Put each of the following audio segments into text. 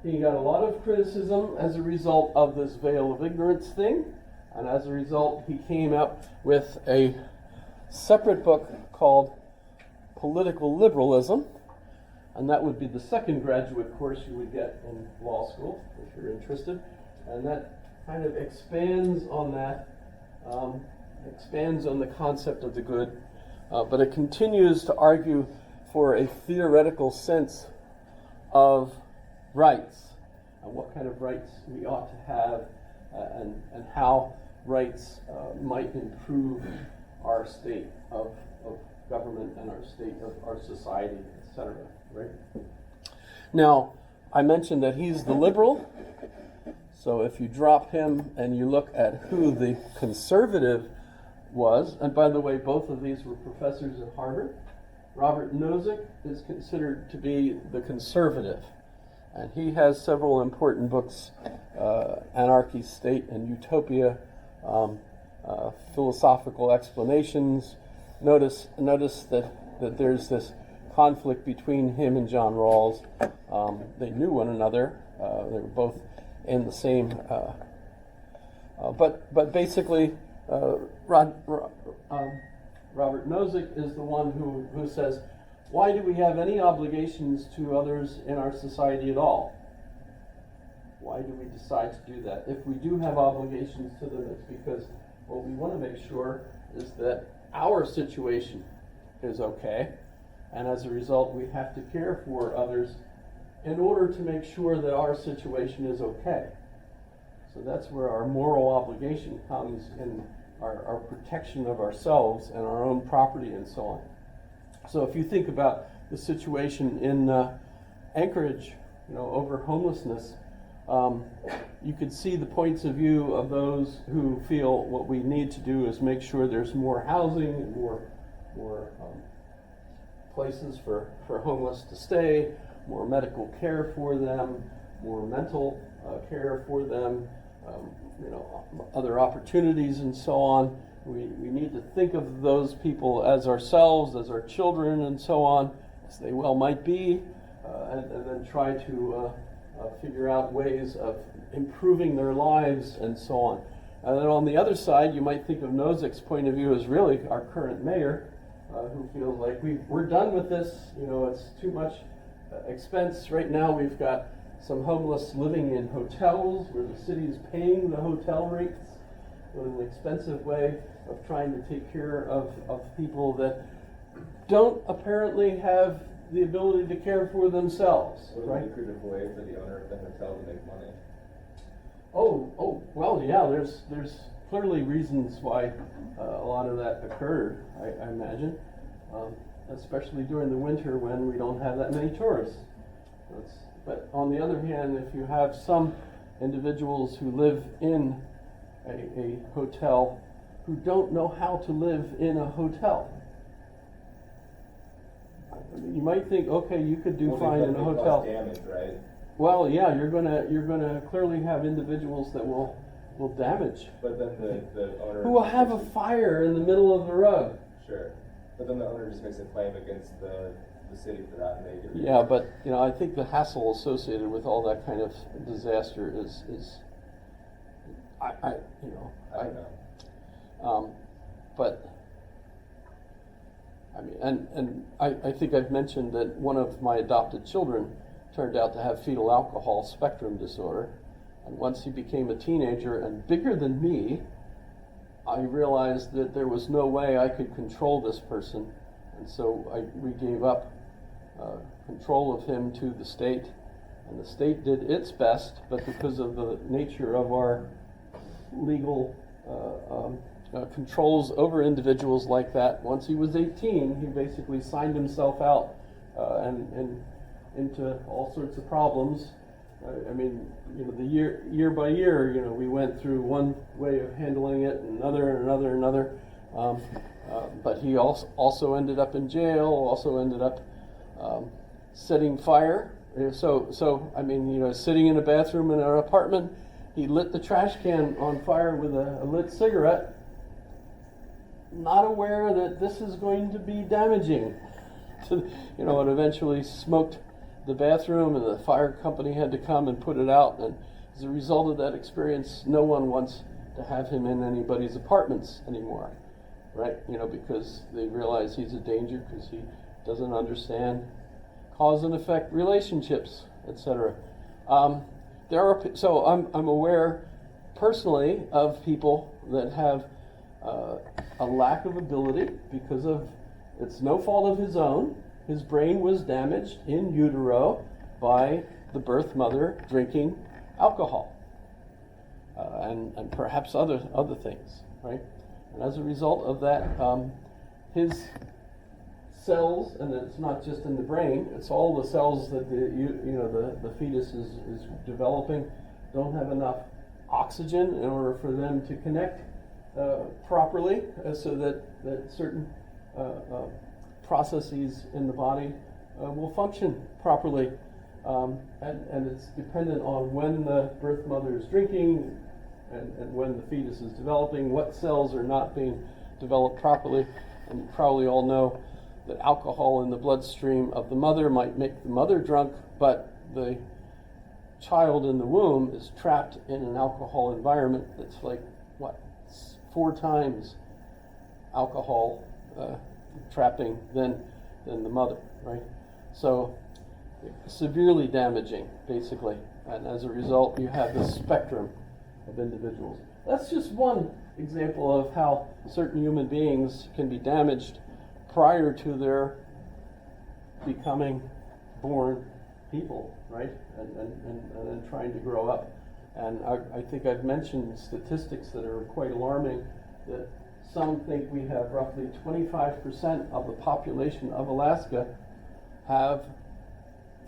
He got a lot of criticism as a result of this veil of ignorance thing, and as a result he came up with a separate book called Political Liberalism, and that would be the second graduate course you would get in law school if you're interested, and that kind of expands on that, expands on the concept of the good, but it continues to argue for a theoretical sense of rights and what kind of rights we ought to have, and how rights might improve our state of government and our state of our society, etc. Right? Now, I mentioned that he's the liberal, so if you drop him and you look at who the conservative was, and by the way, both of these were professors at Harvard. Robert Nozick is considered to be the conservative, and he has several important books, Anarchy, State, and Utopia, Philosophical Explanations. Notice that there's this conflict between him and John Rawls. They knew one another. They were both in the same, but basically, Robert Nozick is the one who says, why do we have any obligations to others in our society at all? Why do we decide to do that? If we do have obligations to them, it's because what we want to make sure is that our situation is okay, and as a result we have to care for others in order to make sure that our situation is okay. So that's where our moral obligation comes in our protection of ourselves and our own property and so on. So if you think about the situation in Anchorage, over homelessness, you could see the points of view of those who feel what we need to do is make sure there's more housing and more places for homeless to stay, more medical care for them, more mental care for them, other opportunities and so on. We need to think of those people as ourselves, as our children and so on, as they well might be, and then try to figure out ways of improving their lives and so on. And then on the other side, you might think of Nozick's point of view as really our current mayor, who feels like we're done with this, it's too much expense. Right now we've got some homeless living in hotels where the city is paying the hotel rates in an expensive way of trying to take care of people that don't apparently have the ability to care for themselves. What a lucrative way for the owner of the hotel to make money. Oh, well, yeah, there's clearly reasons why a lot of that occurred, I imagine, especially during the winter when we don't have that many tourists. But on the other hand, if you have some individuals who live in a hotel who don't know how to live in a hotel, you might think, okay, you could do fine in a hotel. Damage, right? Well, yeah, you're gonna clearly have individuals that will damage. But then the owner who will have a fire in the middle of the rug. Sure, but then the owner just makes a claim against the city for that, and they get. Yeah, but I think the hassle associated with all that kind of disaster is I don't know. But I mean, and I think I've mentioned that one of my adopted children turned out to have fetal alcohol spectrum disorder, and once he became a teenager and bigger than me, I realized that there was no way I could control this person, and so we gave up control of him to the state, and the state did its best, but because of the nature of our legal controls over individuals like that, once he was 18, he basically signed himself out and into all sorts of problems. I mean, the year by year, we went through one way of handling it, another. But he also ended up in jail. Also ended up setting fire. So I mean, sitting in a bathroom in our apartment, he lit the trash can on fire with a lit cigarette, not aware that this is going to be damaging to, and eventually smoked the bathroom, and the fire company had to come and put it out. And as a result of that experience, no one wants to have him in anybody's apartments anymore, right? Because they realize he's a danger because he doesn't understand cause and effect relationships, etc. So I'm aware personally of people that have a lack of ability because of, it's no fault of his own. His brain was damaged in utero by the birth mother drinking alcohol, and perhaps other things, right? And as a result of that, his cells, and it's not just in the brain, it's all the cells that the fetus is developing, don't have enough oxygen in order for them to connect properly, so that certain processes in the body will function properly. And it's dependent on when the birth mother is drinking and when the fetus is developing, what cells are not being developed properly. And you probably all know that alcohol in the bloodstream of the mother might make the mother drunk, but the child in the womb is trapped in an alcohol environment that's like, 4 times alcohol trapping than the mother, right? So severely damaging, basically. And as a result, you have this spectrum of individuals. That's just one example of how certain human beings can be damaged prior to their becoming born people, right? And then trying to grow up. And I think I've mentioned statistics that are quite alarming, that some think we have roughly 25% of the population of Alaska have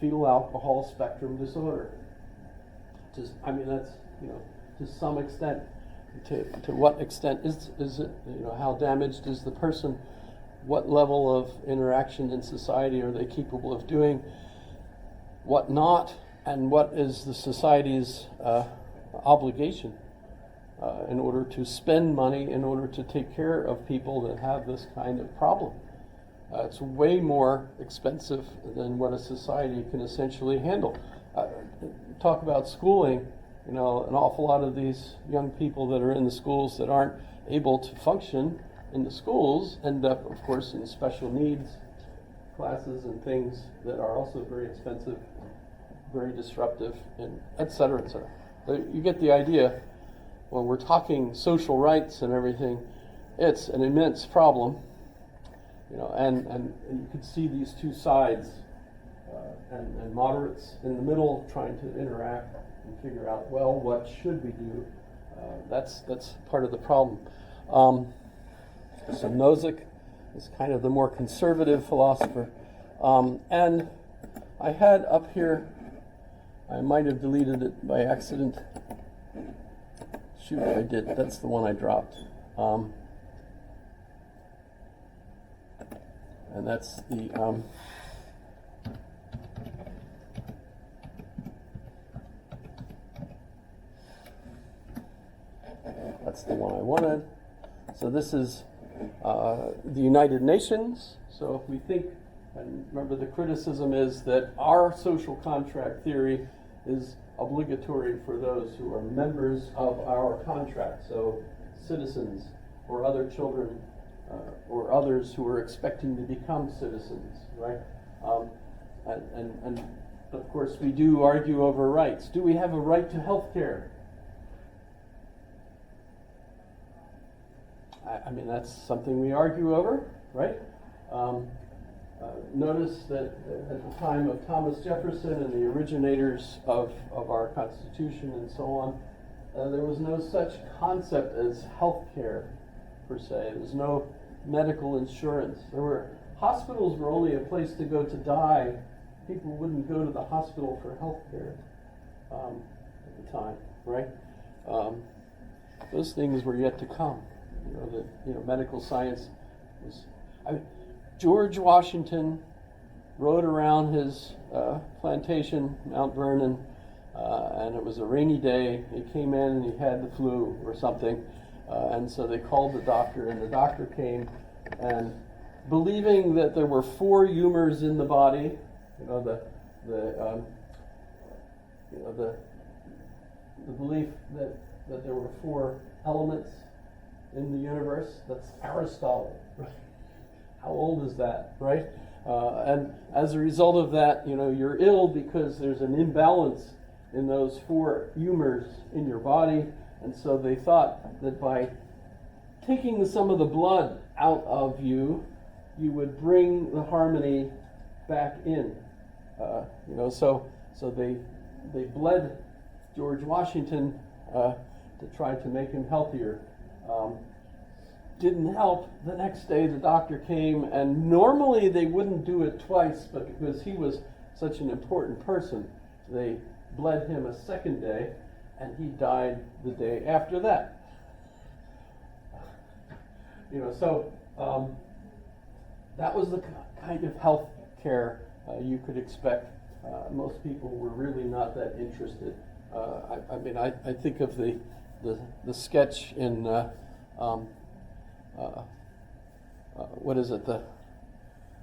fetal alcohol spectrum disorder. That's, to some extent. To what extent is it, how damaged is the person? What level of interaction in society are they capable of doing? What not? And what is the society's obligation in order to spend money, in order to take care of people that have this kind of problem? It's way more expensive than what a society can essentially handle. Talk about schooling, an awful lot of these young people that are in the schools that aren't able to function in the schools end up, of course, in special needs classes and things that are also very expensive, very disruptive, and et cetera, et cetera. You get the idea. When we're talking social rights and everything, it's an immense problem, and you can see these two sides, and moderates in the middle trying to interact and figure out, well, what should we do? That's part of the problem. So Nozick is kind of the more conservative philosopher. And I had up here, I might have deleted it by accident. Shoot, I did. That's the one I dropped. And that's the that's the one I wanted. So this is the United Nations. So if we think, and remember the criticism is that our social contract theory is obligatory for those who are members of our contract, so citizens or other children or others who are expecting to become citizens, right? And of course we do argue over rights. Do we have a right to health care? I mean, that's something we argue over, right? Notice that at the time of Thomas Jefferson and the originators of our Constitution and so on, there was no such concept as health care, per se. There was no medical insurance. Hospitals were only a place to go to die. People wouldn't go to the hospital for health care at the time, right? Those things were yet to come. Medical science was... George Washington rode around his plantation, Mount Vernon, and it was a rainy day. He came in and he had the flu or something, and so they called the doctor, and the doctor came, and believing that there were 4 humors in the body, the the the belief that there were four elements in the universe. That's Aristotle. Right? How old is that, right? And as a result of that, you're ill because there's an imbalance in those four humors in your body, and so they thought that by taking some of the blood out of you, you would bring the harmony back in. So they bled George Washington to try to make him healthier. Didn't help. The next day the doctor came, and normally they wouldn't do it twice, but because he was such an important person, they bled him a second day, and he died the day after that. That was the kind of health care you could expect. Most people were really not that interested. I think of the sketch in what is it?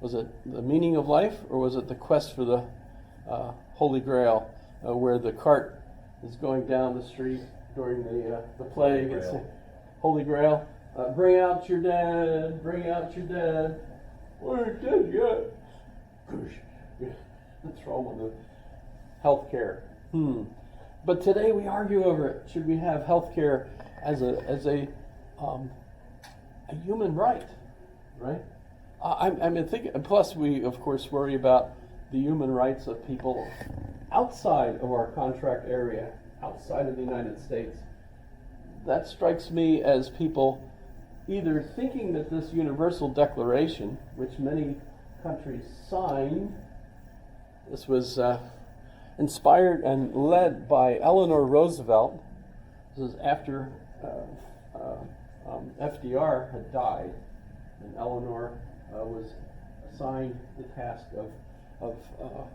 Was it The Meaning of Life, or was it The Quest for the Holy Grail, where the cart is going down the street during the plague? It's Holy Grail. Bring out your dead, bring out your dead. We ain't dead yet. What's wrong with the health care? But today we argue over it. Should we have health care as a human right? Right? Plus we of course worry about the human rights of people outside of our contract area, outside of the United States. That strikes me as people either thinking that this Universal Declaration, which many countries signed, this was inspired and led by Eleanor Roosevelt. This is after FDR had died, and Eleanor was assigned the task of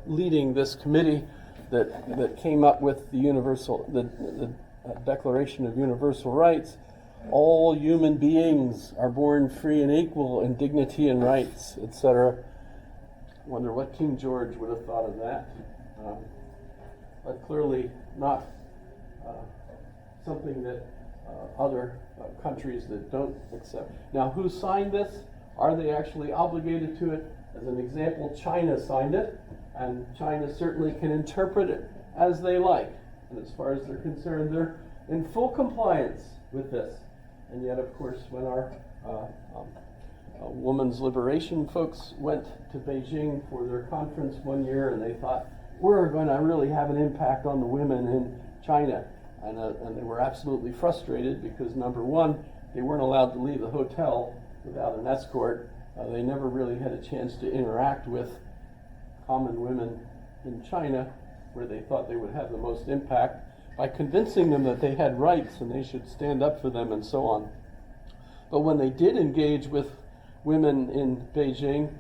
leading this committee that came up with the Declaration of Universal Rights. All human beings are born free and equal in dignity and rights, etc. Wonder what King George would have thought of that. But clearly not something that other countries that don't accept. Now, who signed this? Are they actually obligated to it? As an example, China signed it, and China certainly can interpret it as they like. And as far as they're concerned, they're in full compliance with this. And yet, of course, when our women's liberation folks went to Beijing for their conference one year, and they thought, we're going to really have an impact on the women in China. And they were absolutely frustrated because, number one, they weren't allowed to leave the hotel without an escort. They never really had a chance to interact with common women in China, where they thought they would have the most impact, by convincing them that they had rights and they should stand up for them and so on. But when they did engage with women in Beijing,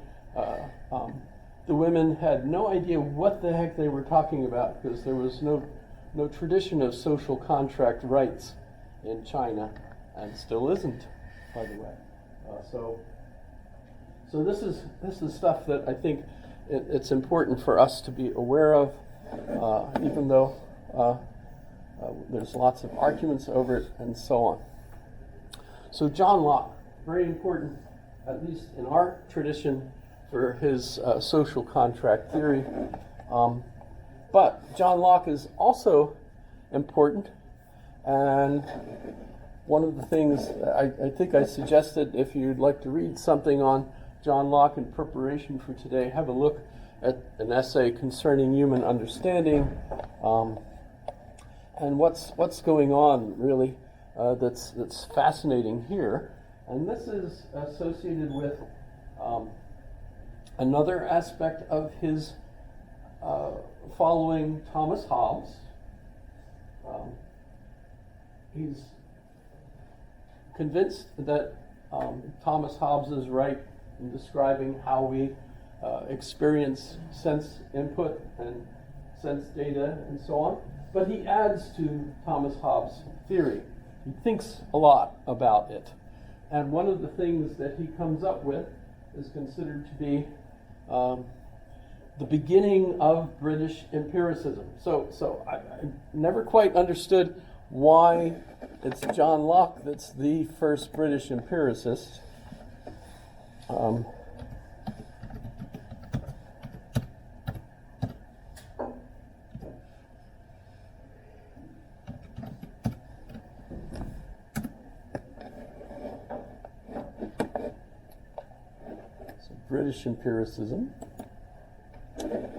the women had no idea what the heck they were talking about, because there was no tradition of social contract rights in China, and still isn't, by the way. So this is stuff that I think it's important for us to be aware of, even though there's lots of arguments over it and so on. So John Locke, very important, at least in our tradition, for his social contract theory. But John Locke is also important, and one of the things I think I suggested, if you'd like to read something on John Locke in preparation for today, have a look at an essay concerning human understanding, and what's going on really that's fascinating here. And this is associated with another aspect of his following Thomas Hobbes. He's convinced that Thomas Hobbes is right in describing how we experience sense input and sense data and so on. But he adds to Thomas Hobbes' theory. He thinks a lot about it. And one of the things that he comes up with is considered to be the beginning of British empiricism. So I never quite understood why it's John Locke that's the first British empiricist. British empiricism. It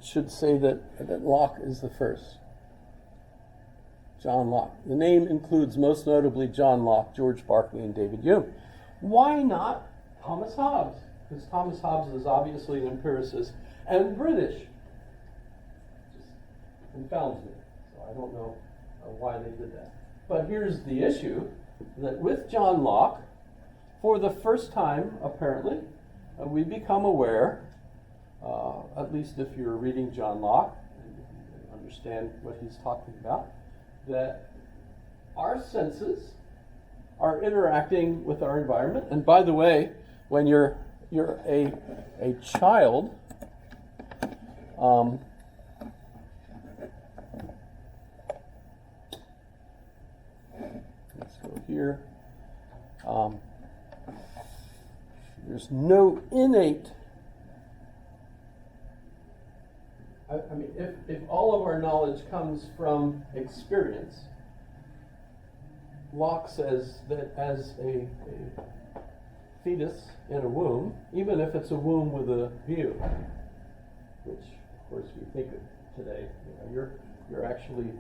should say that Locke is the first. John Locke. The name includes most notably John Locke, George Berkeley, and David Hume. Why not Thomas Hobbes? Because Thomas Hobbes is obviously an empiricist and British. Just confounds me. So I don't know why they did that. But here's the issue, that with John Locke, for the first time, apparently, we become aware, at least if you're reading John Locke, and you understand what he's talking about, that our senses are interacting with our environment. And by the way, when you're a child, let's go here. There's no innate. I mean, if all of our knowledge comes from experience, Locke says that as a fetus in a womb, even if it's a womb with a view, which of course we think of today, you're actually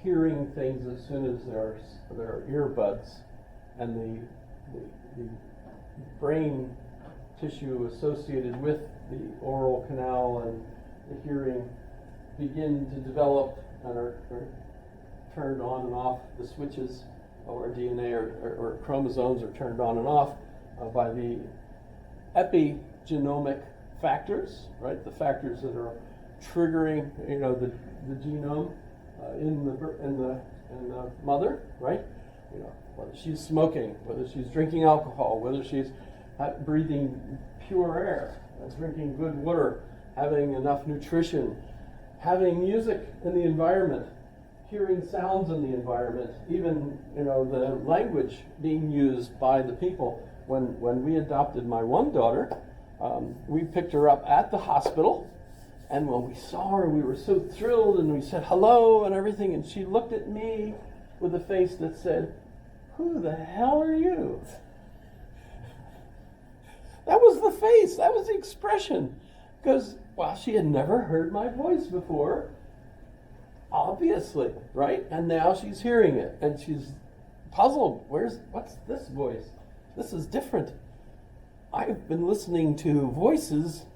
hearing things as soon as there are earbuds, and the brain tissue associated with the oral canal and the hearing begin to develop and are turned on and off. The switches of our DNA or chromosomes are turned on and off by the epigenomic factors, right? The factors that are triggering, the genome in the mother, right? Whether she's smoking, whether she's drinking alcohol, whether she's breathing pure air, drinking good water, having enough nutrition, having music in the environment, hearing sounds in the environment, even the language being used by the people. When we adopted my one daughter, we picked her up at the hospital, and when we saw her, we were so thrilled, and we said hello and everything, and she looked at me with a face that said, "Who the hell are you?" That was the face, that was the expression. Because, she had never heard my voice before, obviously, right? And now she's hearing it, and she's puzzled. What's this voice? This is different. I've been listening to voices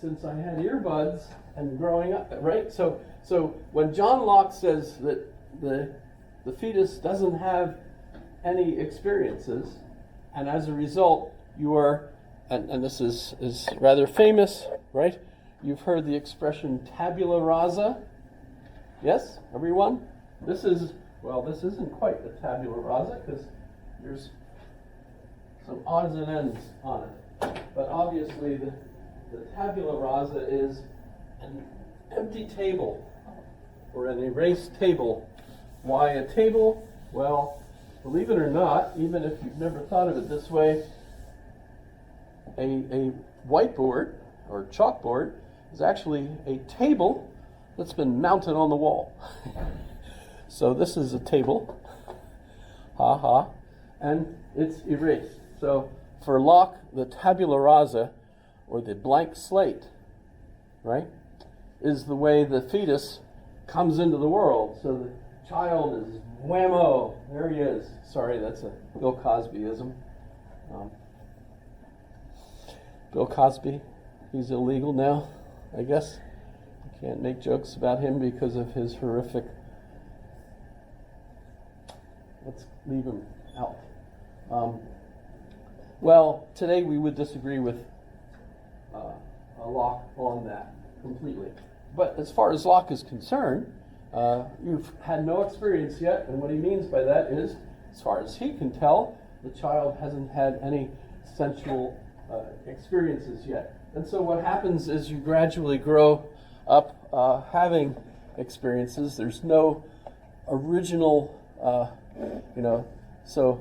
since I had earbuds and growing up, right? So when John Locke says that the fetus doesn't have any experiences, and as a result, you are, and this is rather famous, right? You've heard the expression tabula rasa. Yes, everyone? This isn't quite a tabula rasa because there's some odds and ends on it. But obviously the tabula rasa is an empty table or an erased table. Why a table? Well, believe it or not, even if you've never thought of it this way, a whiteboard or chalkboard is actually a table that's been mounted on the wall. So this is a table, and it's erased. So for Locke, the tabula rasa, or the blank slate, right, is the way the fetus comes into the world. So the child is whammo, there he is. Sorry, that's a Bill Cosbyism. Bill Cosby, he's illegal now, I guess. You can't make jokes about him because of his horrific. Let's leave him out. Well, today we would disagree with Locke on that completely. But as far as Locke is concerned, you've had no experience yet, and what he means by that is, as far as he can tell, the child hasn't had any sensual experiences yet. And so what happens is you gradually grow up having experiences. There's no original, so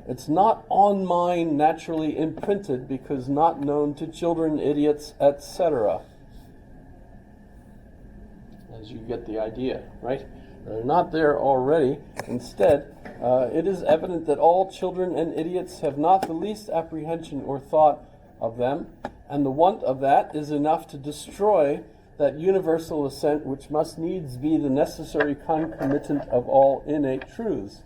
it's not on mind naturally imprinted because not known to children, idiots, etc. As you get the idea, right? They're not there already. Instead, it is evident that all children and idiots have not the least apprehension or thought of them, and the want of that is enough to destroy that universal assent which must needs be the necessary concomitant of all innate truths.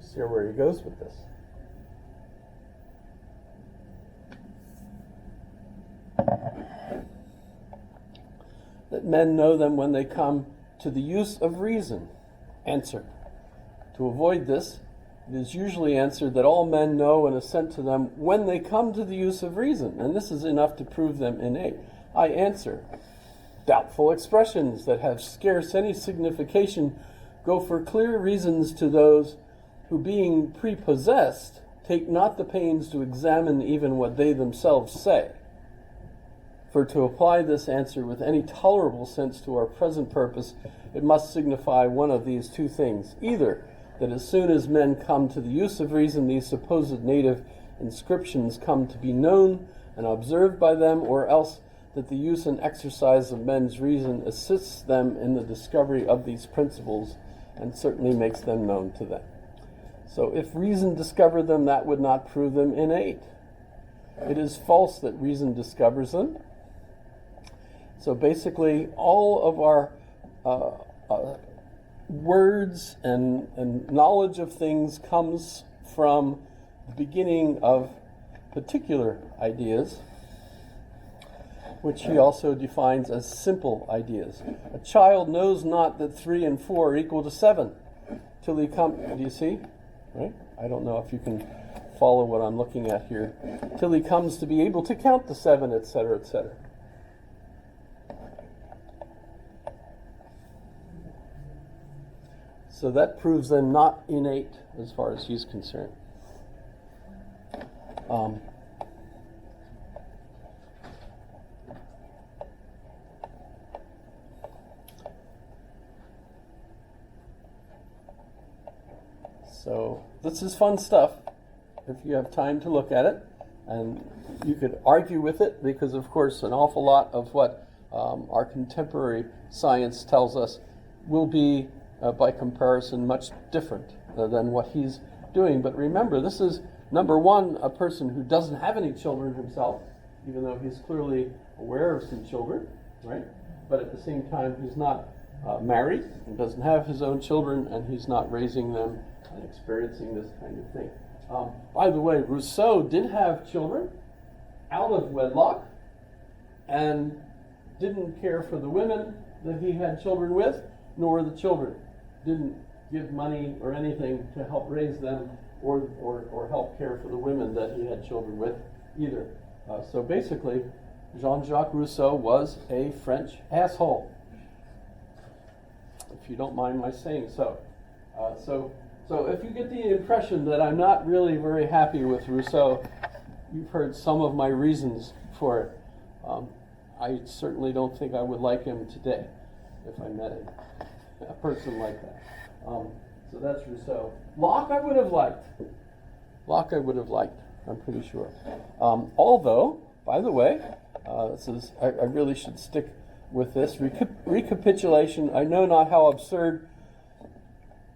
See where he goes with this. That men know them when they come to the use of reason. Answer. To avoid this, it is usually answered that all men know and assent to them when they come to the use of reason, and this is enough to prove them innate. I answer. Doubtful expressions that have scarce any signification go for clear reasons to those who, being prepossessed, take not the pains to examine even what they themselves say. For to apply this answer with any tolerable sense to our present purpose, it must signify one of these two things: either that as soon as men come to the use of reason, these supposed native inscriptions come to be known and observed by them, or else that the use and exercise of men's reason assists them in the discovery of these principles and certainly makes them known to them. So if reason discovered them, that would not prove them innate. It is false that reason discovers them. So basically, all of our words and knowledge of things comes from the beginning of particular ideas, which he also defines as simple ideas. A child knows not that 3 and 4 are equal to 7 till he comes. Do you see? Right? I don't know if you can follow what I'm looking at here. Till he comes to be able to count the 7, etc., etc. So that proves them not innate as far as he's concerned. So this is fun stuff if you have time to look at it. And you could argue with it because, of course, an awful lot of what our contemporary science tells us will be by comparison, much different than what he's doing. But remember, this is, number one, a person who doesn't have any children himself, even though he's clearly aware of some children, right? But at the same time, he's not married and doesn't have his own children, and he's not raising them and experiencing this kind of thing. By the way, Rousseau did have children out of wedlock and didn't care for the women that he had children with, nor the children. Didn't give money or anything to help raise them or help care for the women that he had children with either. So basically, Jean-Jacques Rousseau was a French asshole, if you don't mind my saying so. So if you get the impression that I'm not really very happy with Rousseau, you've heard some of my reasons for it. I certainly don't think I would like him today if I met him. A person like that. So that's Rousseau. Locke I would have liked, I'm pretty sure. Although, by the way, I really should stick with this. Recapitulation, I know not how absurd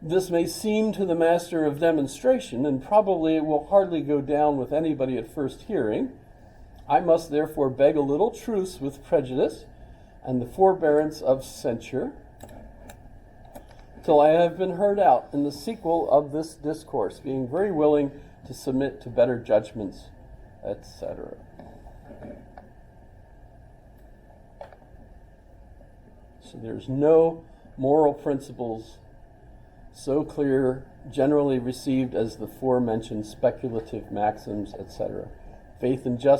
this may seem to the master of demonstration, and probably it will hardly go down with anybody at first hearing. I must therefore beg a little truce with prejudice and the forbearance of censure, till I have been heard out in the sequel of this discourse, being very willing to submit to better judgments, etc. So there's no moral principles so clear, generally received as the forementioned speculative maxims, etc. Faith and justice